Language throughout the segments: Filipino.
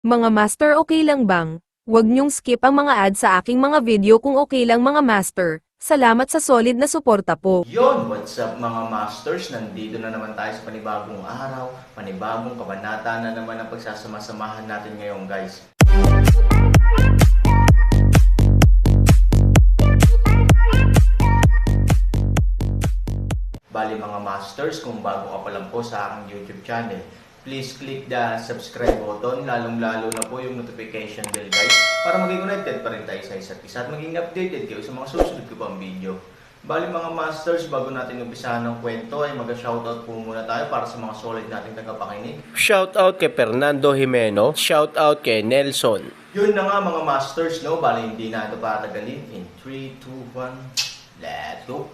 Mga master, okay lang bang? Huwag niyong skip ang mga ad sa aking mga video kung okay lang mga master. Salamat sa solid na suporta po. Yon, what's up mga masters? Nandito na naman tayo sa panibagong araw, panibagong kabanata na naman ang pagsasama-samahan natin ngayon guys. Bali mga masters, kung bago ka pa lang po sa aking YouTube channel, please click the subscribe button, lalong-lalo na po yung notification bell guys, para maging connected pa rin tayo sa isa't isa at maging updated kayo sa mga susunod ko pang video. Bali mga masters, bago natin umpisahan ng kwento ay mag-shoutout po muna tayo para sa mga solid nating tagapakinig. Shoutout kay Fernando Jimeno, shoutout kay Nelson. Yun na nga mga masters, no? Bali hindi na ito patagalin. In 3, 2, 1, let's go!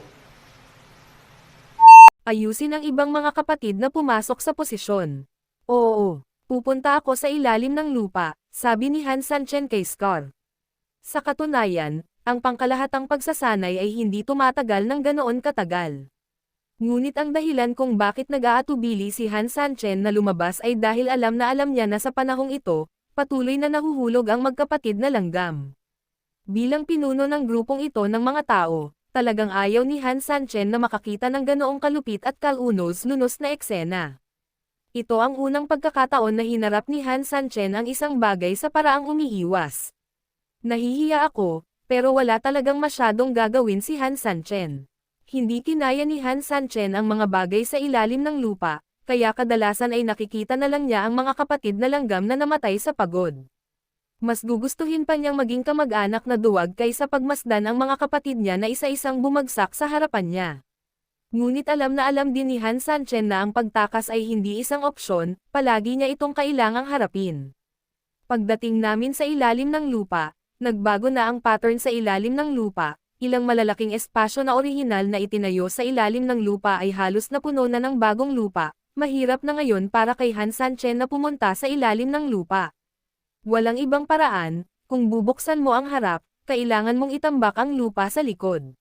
Ayusin ang ibang mga kapatid na pumasok sa posisyon. Oo, pupunta ako sa ilalim ng lupa, sabi ni Han Sanchen kay Scar. Sa katunayan, ang pangkalahatang pagsasanay ay hindi tumatagal ng ganoon katagal. Ngunit ang dahilan kung bakit nag-aatubili si Han Sanchen na lumabas ay dahil alam niya na sa panahong ito, patuloy na nahuhulog ang magkapatid na langgam. Bilang pinuno ng grupong ito ng mga tao, talagang ayaw ni Han Sanchen na makakita ng ganoong kalupit at kalunos-lunos na eksena. Ito ang unang pagkakataon na hinarap ni Han Sanchen ang isang bagay sa paraang umiiwas. Nahihiya ako, pero wala talagang masyadong gagawin si Han Sanchen. Hindi kinaya ni Han Sanchen ang mga bagay sa ilalim ng lupa, kaya kadalasan ay nakikita na lang niya ang mga kapatid na langgam na namatay sa pagod. Mas gugustuhin pa niyang maging kamag-anak na duwag kaysa pagmasdan ang mga kapatid niya na isa-isang bumagsak sa harapan niya. Ngunit alam na alam din ni Han Sanchen na ang pagtakas ay hindi isang opsyon, palagi niya itong kailangang harapin. Pagdating namin sa ilalim ng lupa, nagbago na ang pattern sa ilalim ng lupa, ilang malalaking espasyo na orihinal na itinayo sa ilalim ng lupa ay halos na puno na ng bagong lupa, mahirap na ngayon para kay Han Sanchen na pumunta sa ilalim ng lupa. Walang ibang paraan, kung bubuksan mo ang harap, kailangan mong itambak ang lupa sa likod.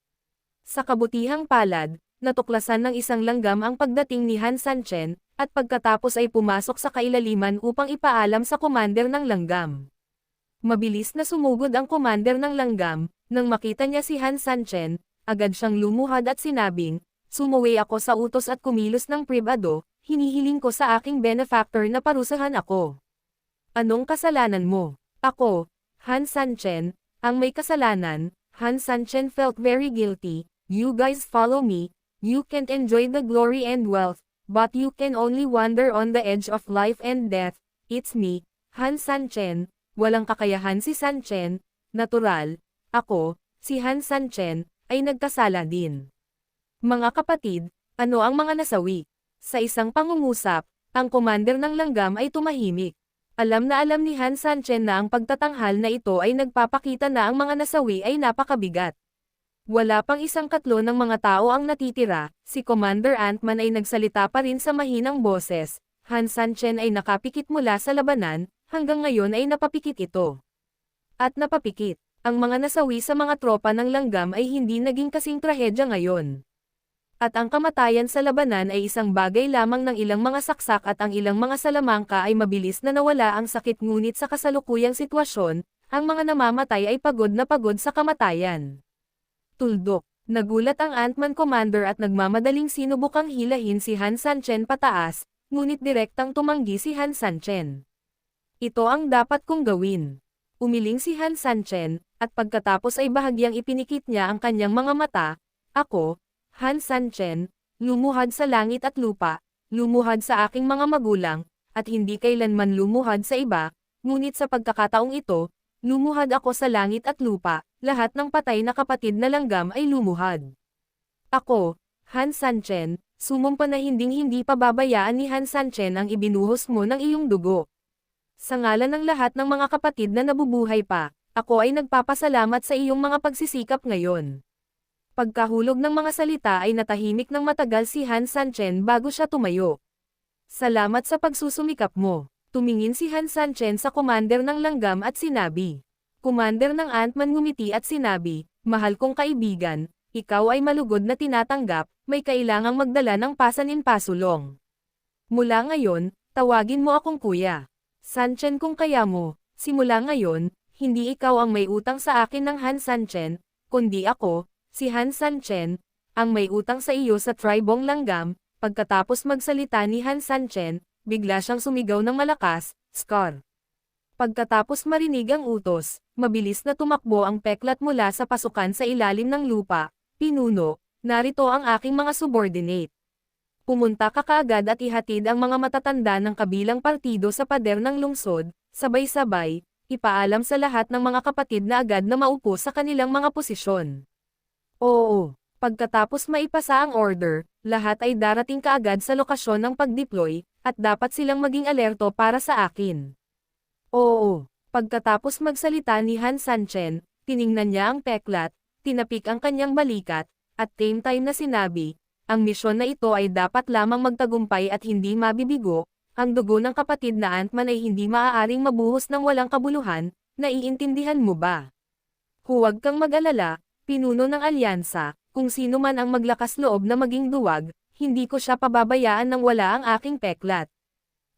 Sa kabutihang palad, natuklasan ng isang langgam ang pagdating ni Han Sanchen, at pagkatapos ay pumasok sa kailaliman upang ipaalam sa commander ng langgam. Mabilis na sumugod ang commander ng langgam, nang makita niya si Han Sanchen, agad siyang lumuhad at sinabing, "Sumuwi ako sa utos at kumilos ng pribado, hinihiling ko sa aking benefactor na parusahan ako." "Anong kasalanan mo?" "Ako, Han Sanchen, ang may kasalanan." Han Sanchen felt very guilty. "You guys follow me, you can't enjoy the glory and wealth, but you can only wander on the edge of life and death. It's me, Han Sanchen." Walang kakayahan si Sanchen, natural, ako, si Han Sanchen, ay nagkasala din. Mga kapatid, ano ang mga nasawi? Sa isang pangungusap, ang commander ng langgam ay tumahimik. Alam na alam ni Han Sanchen na ang pagtatanghal na ito ay nagpapakita na ang mga nasawi ay napakabigat. Wala pang isang katlo ng mga tao ang natitira, si Commander Ant-Man ay nagsalita pa rin sa mahinang boses. Han Sanchen ay nakapikit mula sa labanan, hanggang ngayon ay napapikit ito. At napapikit, ang mga nasawi sa mga tropa ng langgam ay hindi naging kasing trahedya ngayon. At ang kamatayan sa labanan ay isang bagay lamang ng ilang mga saksak at ang ilang mga salamangka ay mabilis na nawala ang sakit, ngunit sa kasalukuyang sitwasyon, ang mga namamatay ay pagod na pagod sa kamatayan. Tuldok, nagulat ang Ant-Man Commander at nagmamadaling sinubukang hilahin si Han Sanchen pataas, ngunit direktang tumanggi si Han Sanchen. "Ito ang dapat kong gawin." Umiling si Han Sanchen, at pagkatapos ay bahagyang ipinikit niya ang kanyang mga mata. "Ako, Han Sanchen, lumuhad sa langit at lupa, lumuhad sa aking mga magulang, at hindi kailanman lumuhad sa iba, ngunit sa pagkakataong ito, lumuhad ako sa langit at lupa, lahat ng patay na kapatid na langgam ay lumuhad. Ako, Han Sanchen, sumumpa na hinding-hindi pababayaan ni Han Sanchen ang ibinuhos mo ng iyong dugo. Sa ngalan ng lahat ng mga kapatid na nabubuhay pa, ako ay nagpapasalamat sa iyong mga pagsisikap ngayon." Pagkahulog ng mga salita ay natahimik ng matagal si Han Sanchen bago siya tumayo. "Salamat sa pagsusumikap mo." Tumingin si Han Sanchen sa commander ng langgam at sinabi. Commander ng Ant-Man ngumiti at sinabi, "Mahal kong kaibigan, ikaw ay malugod na tinatanggap, may kailangang magdala ng pasanin-pasulong. Mula ngayon, tawagin mo akong kuya." Sanchen kung kaya mo, simula ngayon, hindi ikaw ang may utang sa akin ng Han Sanchen, kundi ako, si Han Sanchen, ang may utang sa iyo sa tribong langgam. Pagkatapos magsalita ni Han Sanchen, bigla siyang sumigaw ng malakas, Scar. Pagkatapos marinig ang utos, mabilis na tumakbo ang peklat mula sa pasukan sa ilalim ng lupa. Pinuno, narito ang aking mga subordinate. Pumunta ka kaagad at ihatid ang mga matatanda ng kabilang partido sa pader ng lungsod, sabay-sabay, ipaalam sa lahat ng mga kapatid na agad na maupo sa kanilang mga posisyon. Oo, pagkatapos maipasa ang order, lahat ay darating kaagad sa lokasyon ng pag-deploy, at dapat silang maging alerto para sa akin. Oo, pagkatapos magsalita ni Han Sanchen, tiningnan niya ang peklat, tinapik ang kanyang balikat, at same time na sinabi, ang misyon na ito ay dapat lamang magtagumpay at hindi mabibigo, ang dugo ng kapatid na Ant-Man ay hindi maaaring mabuhos ng walang kabuluhan, naiintindihan mo ba? Huwag kang mag-alala, pinuno ng alyansa, kung sino man ang maglakas loob na maging duwag, hindi ko siya pababayaan nang wala ang aking peklat.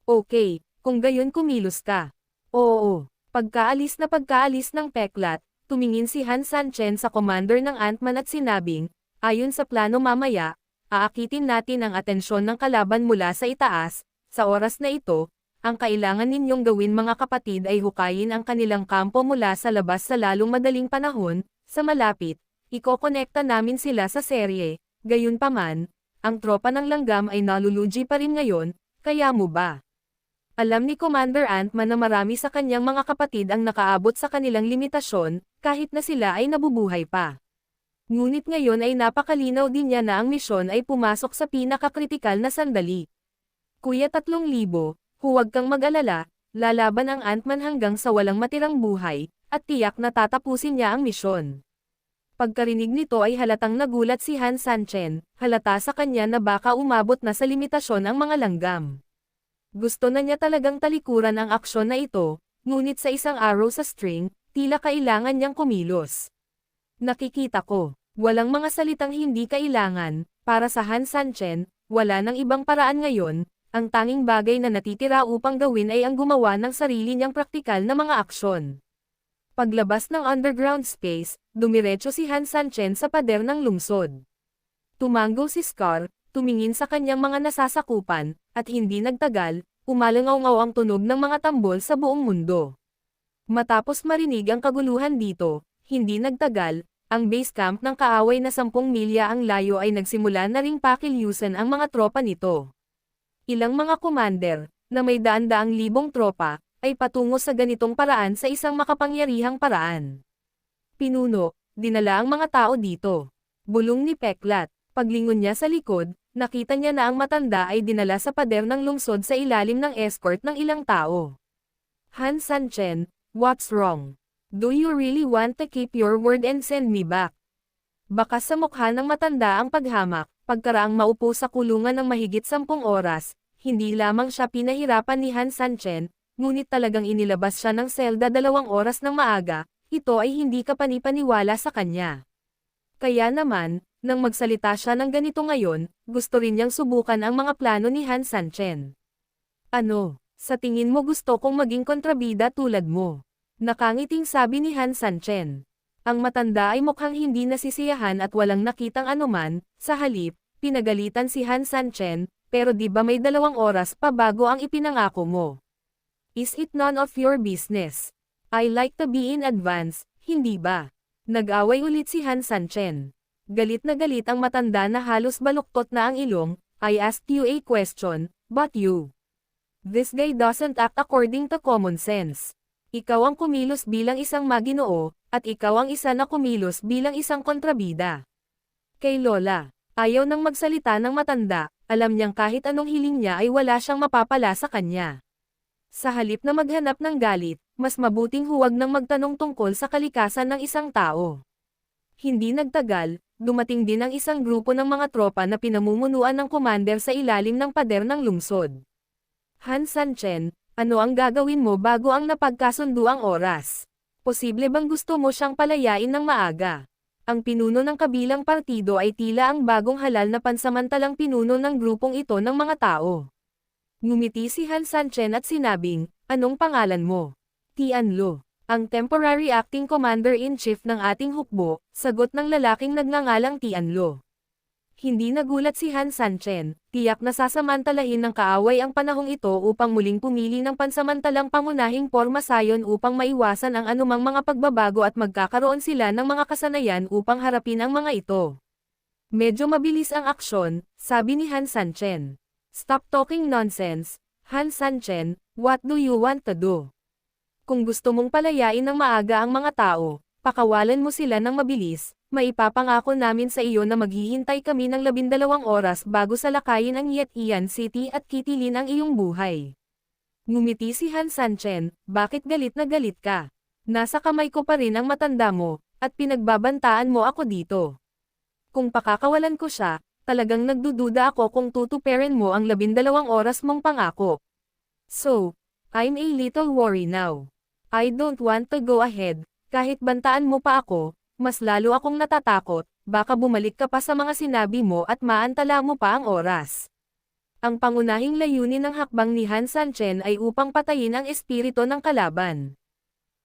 Okay, kung gayon kumilos ka. Oo, pagkaalis ng peklat, tumingin si Han Sanchen sa commander ng Ant-Man at sinabing, ayon sa plano mamaya, aakitin natin ang atensyon ng kalaban mula sa itaas. Sa oras na ito, ang kailangan ninyong gawin mga kapatid ay hukayin ang kanilang kampo mula sa labas sa lalong madaling panahon. Sa malapit, ikokonekta namin sila sa serye. Gayunpaman, ang tropa ng langgam ay nalulugi pa rin ngayon, kaya mo ba? Alam ni Commander Ant-Man na marami sa kanyang mga kapatid ang nakaabot sa kanilang limitasyon, kahit na sila ay nabubuhay pa. Ngunit ngayon ay napakalinaw din niya na ang misyon ay pumasok sa pinakakritikal na sandali. Kuya 3,000, huwag kang mag-alala, lalaban ang Ant-Man hanggang sa walang matirang buhay, at tiyak na tatapusin niya ang misyon. Pagkarinig nito ay halatang nagulat si Han Sanchen, halata sa kanya na baka umabot na sa limitasyon ang mga langgam. Gusto na niya talagang talikuran ang aksyon na ito, ngunit sa isang arrow sa string, tila kailangan niyang kumilos. Nakikita ko, walang mga salitang hindi kailangan, para sa Han Sanchen, wala nang ibang paraan ngayon, ang tanging bagay na natitira upang gawin ay ang gumawa ng sarili niyang praktikal na mga aksyon. Paglabas ng underground space, dumiretso si Han Sanchen sa pader ng lungsod. Tumango si Scar, tumingin sa kanyang mga nasasakupan, at hindi nagtagal, umalangaw-ngaw ang tunog ng mga tambol sa buong mundo. Matapos marinig ang kaguluhan dito, hindi nagtagal, ang base camp ng kaaway na 10 milya ang layo ay nagsimula na ring pakilyusan ang mga tropa nito. Ilang mga commander, na may daan-daang libong tropa, ay patungo sa ganitong paraan sa isang makapangyarihang paraan. Pinuno, dinala ang mga tao dito. Bulong ni Peklat, paglingon niya sa likod, nakita niya na ang matanda ay dinala sa pader ng lungsod sa ilalim ng escort ng ilang tao. Han Sanchen, what's wrong? Do you really want to keep your word and send me back? Baka sa mukha ng matanda ang paghamak, pagkaraang maupo sa kulungan ng mahigit 10 oras, hindi lamang siya pinahirapan ni Han Sanchen, ngunit talagang inilabas siya ng selda 2 oras ng maaga, ito ay hindi kapanipaniwala sa kanya. Kaya naman, nang magsalita siya ng ganito ngayon, gusto rin niyang subukan ang mga plano ni Han Sanchen. Ano, sa tingin mo gusto kong maging kontrabida tulad mo? Nakangiting sabi ni Han Sanchen. Ang matanda ay mukhang hindi nasisiyahan at walang nakitang anuman, sa halip, pinagalitan si Han Sanchen, pero di ba may 2 oras pa bago ang ipinangako mo? Is it none of your business? I like to be in advance, hindi ba? Nag-away ulit si Han Sanchen. Galit na galit ang matanda na halos baluktot na ang ilong. I asked you a question, but you. This guy doesn't act according to common sense. Ikaw ang kumilos bilang isang maginoo, at ikaw ang isa na kumilos bilang isang kontrabida. Kay Lola, ayaw nang magsalita ng matanda, alam niyang kahit anong hiling niya ay wala siyang mapapala sa kanya. Sa halip na maghanap ng galit, mas mabuting huwag nang magtanong tungkol sa kalikasan ng isang tao. Hindi nagtagal, dumating din ang isang grupo ng mga tropa na pinamumunuan ng commander sa ilalim ng pader ng lungsod. Han Sanchen, ano ang gagawin mo bago ang napagkasundo ang oras? Posible bang gusto mo siyang palayain ng maaga? Ang pinuno ng kabilang partido ay tila ang bagong halal na pansamantalang pinuno ng grupong ito ng mga tao. Ngumiti si Han Sanchen at sinabing, anong pangalan mo? Tianlo. Ang temporary acting commander-in-chief ng ating hukbo, sagot ng lalaking nagngangalang Tianlo. Hindi nagulat si Han Sanchen, tiyak na sasamantalahin ng kaaway ang panahong ito upang muling pumili ng pansamantalang pangunahing porma sayon upang maiwasan ang anumang mga pagbabago at magkakaroon sila ng mga kasanayan upang harapin ang mga ito. Medyo mabilis ang aksyon, sabi ni Han Sanchen. Stop talking nonsense, Han Sanchen, what do you want to do? Kung gusto mong palayain ng maaga ang mga tao, pakawalan mo sila ng mabilis, maipapangako namin sa iyo na maghihintay kami ng 12 oras bago salakayin ang Yetian City at kitilin ang iyong buhay. Ngumiti si Han Sanchen, bakit galit na galit ka? Nasa kamay ko pa rin ang matanda mo, at pinagbabantaan mo ako dito. Kung pakakawalan ko siya, talagang nagdududa ako kung tutuperin mo ang 12 oras mong pangako. So, I'm a little worried now. I don't want to go ahead, kahit bantaan mo pa ako, mas lalo akong natatakot, baka bumalik ka pa sa mga sinabi mo at maantala mo pa ang oras. Ang pangunahing layunin ng hakbang ni Han Sanchen ay upang patayin ang espiritu ng kalaban.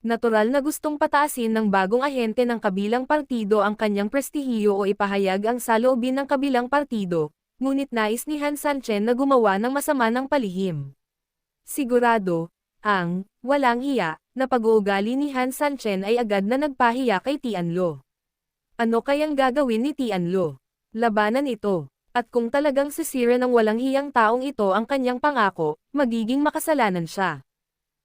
Natural na gustong pataasin ng bagong ahente ng kabilang partido ang kanyang prestihiyo o ipahayag ang saloobin ng kabilang partido, ngunit nais ni Han Sanchen na gumawa ng masama ng palihim. Sigurado, ang walang hiya na pag-uugali ni Han Sanchen ay agad na nagpahiya kay Tianlo. Ano kayang gagawin ni Tianlo? Labanan ito. At kung talagang sisira ng walang hiyang taong ito ang kanyang pangako, magiging makasalanan siya.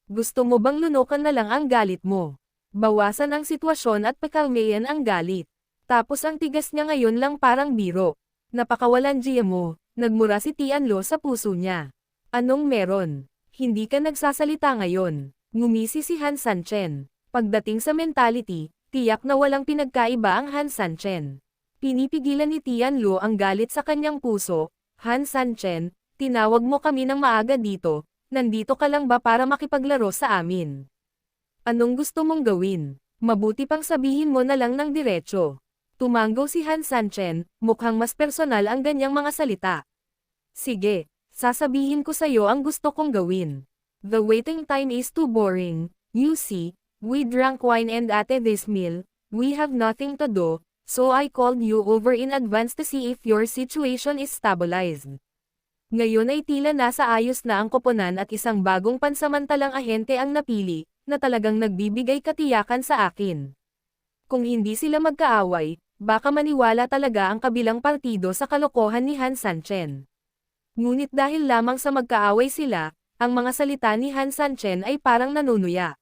Gusto mo bang lunukan na lang ang galit mo? Bawasan ang sitwasyon at pakalmayan ang galit. Tapos ang tigas niya ngayon lang parang biro. Napakawalan diya mo, nagmura si Tianlo sa puso niya. Anong meron? Hindi ka nagsasalita ngayon. Ngumisi si Han Sanchen. Pagdating sa mentality, tiyak na walang pinagkaiba ang Han Sanchen. Pinipigilan ni Tianlo ang galit sa kanyang puso. Han Sanchen, tinawag mo kami ng maaga dito, nandito ka lang ba para makipaglaro sa amin? Anong gusto mong gawin? Mabuti pang sabihin mo na lang ng diretso. Tumango si Han Sanchen, mukhang mas personal ang ganyang mga salita. Sige, sasabihin ko sa'yo ang gusto kong gawin. The waiting time is too boring, you see, we drank wine and at this meal, we have nothing to do, so I called you over in advance to see if your situation is stabilized. Ngayon ay tila nasa ayos na ang koponan at isang bagong pansamantalang ahente ang napili, na talagang nagbibigay katiyakan sa akin. Kung hindi sila magkaaway, baka maniwala talaga ang kabilang partido sa kalokohan ni Han Sanchen. Ngunit dahil lamang sa magkaaway sila, ang mga salita ni Han Sanchen ay parang nanunuya.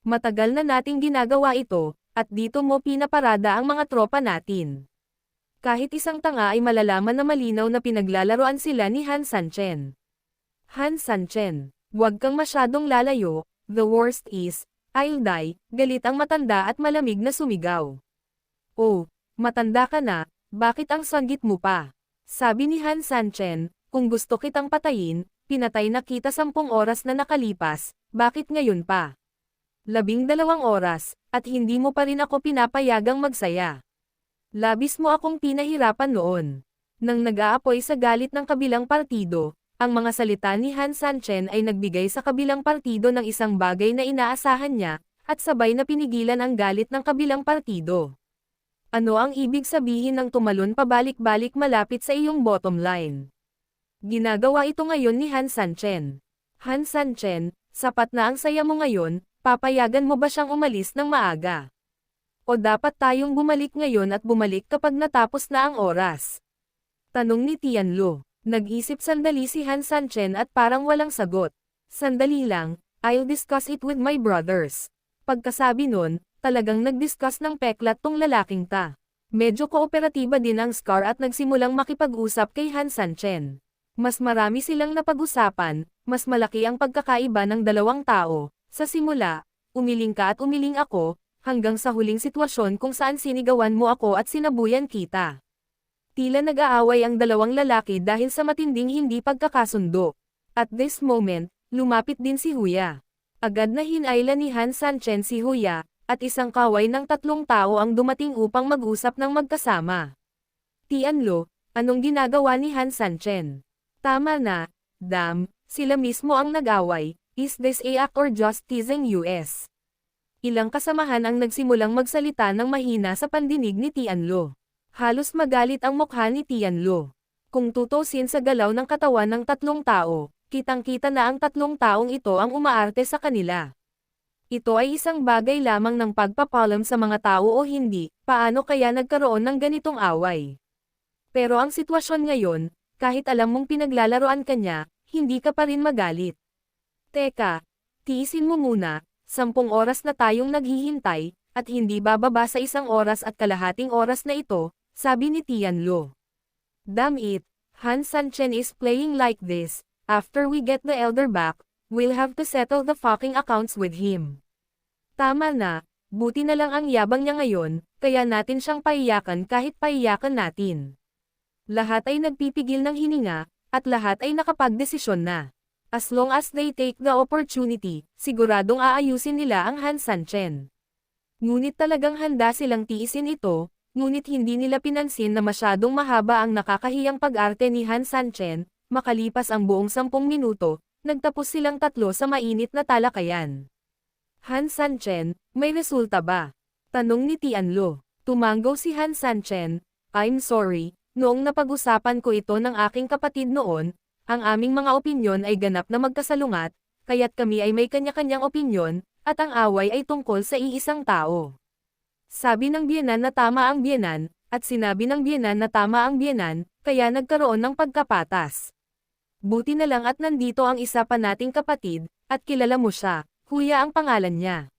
Matagal na nating ginagawa ito, at dito mo pinaparada ang mga tropa natin. Kahit isang tanga ay malalaman na malinaw na pinaglalaroan sila ni Han Sanchen. Han Sanchen, huwag kang masyadong lalayo, the worst is, I'll die, galit ang matanda at malamig na sumigaw. Oh, matanda ka na, bakit ang sanggit mo pa? Sabi ni Han Sanchen, kung gusto kitang patayin, pinatay na kita 10 oras na nakalipas, bakit ngayon pa? 12 oras, at hindi mo pa rin ako pinapayagang magsaya. Labis mo akong pinahirapan noon. Nang nag-aapoy sa galit ng kabilang partido, ang mga salita ni Han Sanchen ay nagbigay sa kabilang partido ng isang bagay na inaasahan niya, at sabay na pinigilan ang galit ng kabilang partido. Ano ang ibig sabihin ng tumalon pabalik-balik malapit sa iyong bottom line? Ginagawa ito ngayon ni Han Sanchen. Han Sanchen, sapat na ang saya mo ngayon, papayagan mo ba siyang umalis ng maaga? O dapat tayong bumalik ngayon at bumalik kapag natapos na ang oras? Tanong ni Tianlo. Nag-isip sandali si Han Sanchen at parang walang sagot. Sandali lang, I'll discuss it with my brothers. Pagkasabi nun, talagang nag-discuss ng peklat tong lalaking ta. Medyo kooperatiba din ang Scar at nagsimulang makipag-usap kay Han Sanchen. Mas marami silang napag-usapan, mas malaki ang pagkakaiba ng dalawang tao. Sa simula, umiling ka at umiling ako, hanggang sa huling sitwasyon kung saan sinigawan mo ako at sinabuyan kita. Tila nag-aaway ang dalawang lalaki dahil sa matinding hindi pagkakasundo. At this moment, lumapit din si Huya. Agad na hinayla ni Han Sanchen si Huya, at isang kaway ng 3 tao ang dumating upang mag-usap ng magkasama. Tianlo, anong ginagawa ni Han Sanchen? Tama na, Dam, Sila mismo ang nag-away. Is this a act or just teasing us? Ilang kasamahan ang nagsimulang magsalita ng mahina sa pandinig ni Tianlo. Halos magalit ang mukha ni Tianlo. Kung tutusin sa galaw ng katawan ng tatlong tao, kitang-kita na ang tatlong taong ito ang umaarte sa kanila. Ito ay isang bagay lamang ng pagpapalam sa mga tao o hindi, paano kaya nagkaroon ng ganitong away? Pero ang sitwasyon ngayon, kahit alam mong pinaglalaroan ka niya, hindi ka pa rin magalit. Teka, tiisin mo muna, 10 oras na tayong naghihintay, at hindi bababa sa 1 oras at kalahating oras na ito, sabi ni Tianlo. Damn it, Han Sanchen is playing like this, after we get the elder back, we'll have to settle the fucking accounts with him. Tama na, buti na lang ang yabang niya ngayon, kaya natin siyang paiyakan kahit paiyakan natin. Lahat ay nagpipigil ng hininga, at lahat ay nakapagdesisyon na. As long as they take the opportunity, siguradong aayusin nila ang Han Sanchen. Ngunit talagang handa silang tiisin ito, ngunit hindi nila pinansin na masyadong mahaba ang nakakahiyang pag-arte ni Han Sanchen, makalipas ang buong 10 minuto, nagtapos silang tatlo sa mainit na talakayan. Han Sanchen, may resulta ba? Tanong ni Tianlo. Tumanggaw si Han Sanchen, I'm sorry, noong napag-usapan ko ito ng aking kapatid noon, ang aming mga opinyon ay ganap na magkasalungat, kaya't kami ay may kanya-kanyang opinyon, at ang away ay tungkol sa iisang tao. Sabi ng biyenan na tama ang biyenan, at sinabi ng biyenan na tama ang biyenan, kaya nagkaroon ng pagkapatas. Buti na lang at nandito ang isa pa nating kapatid, at kilala mo siya. Kuya ang pangalan niya.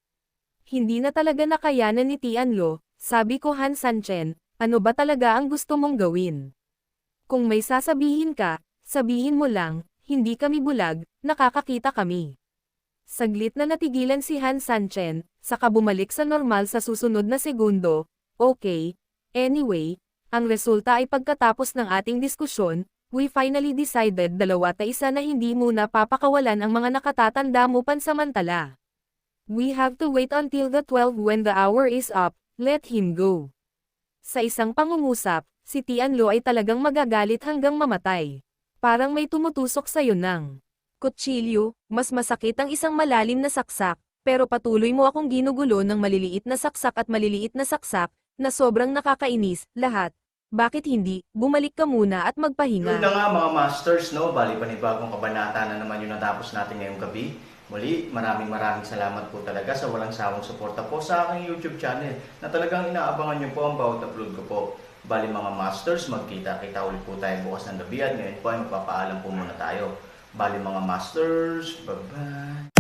Hindi na talaga nakayanan ni Tianlo, sabi ko Han Sanchen, ano ba talaga ang gusto mong gawin? Kung may sasabihin ka, sabihin mo lang, hindi kami bulag, nakakakita kami. Saglit na natigilan si Han Sanchen, saka bumalik sa normal sa susunod na segundo, okay, anyway, ang resulta ay pagkatapos ng ating diskusyon, we finally decided 2-1 na hindi muna papakawalan ang mga nakatatanda mo pansamantala. We have to wait until the 12 when the hour is up, let him go. Sa isang pangungusap, si Tianlo ay talagang magagalit hanggang mamatay. Parang may tumutusok sa'yo ng kutsilyo, mas masakit ang isang malalim na saksak, pero patuloy mo akong ginugulo ng maliliit na saksak at maliliit na saksak, na sobrang nakakainis, lahat. Bakit hindi, bumalik ka muna at magpahinga. Yun na nga mga masters, no? Bali panibagong kabanata na naman yung natapos natin ngayong gabi. Muli, maraming salamat po talaga sa walang sawang suporta po sa aking YouTube channel na talagang inaabangan nyo po ang bawat upload ko po. Bali mga masters, magkita-kita ulit po tayo bukas ng gabi at ngayon po ay magpapaalam po muna tayo. Bali mga masters, bye-bye!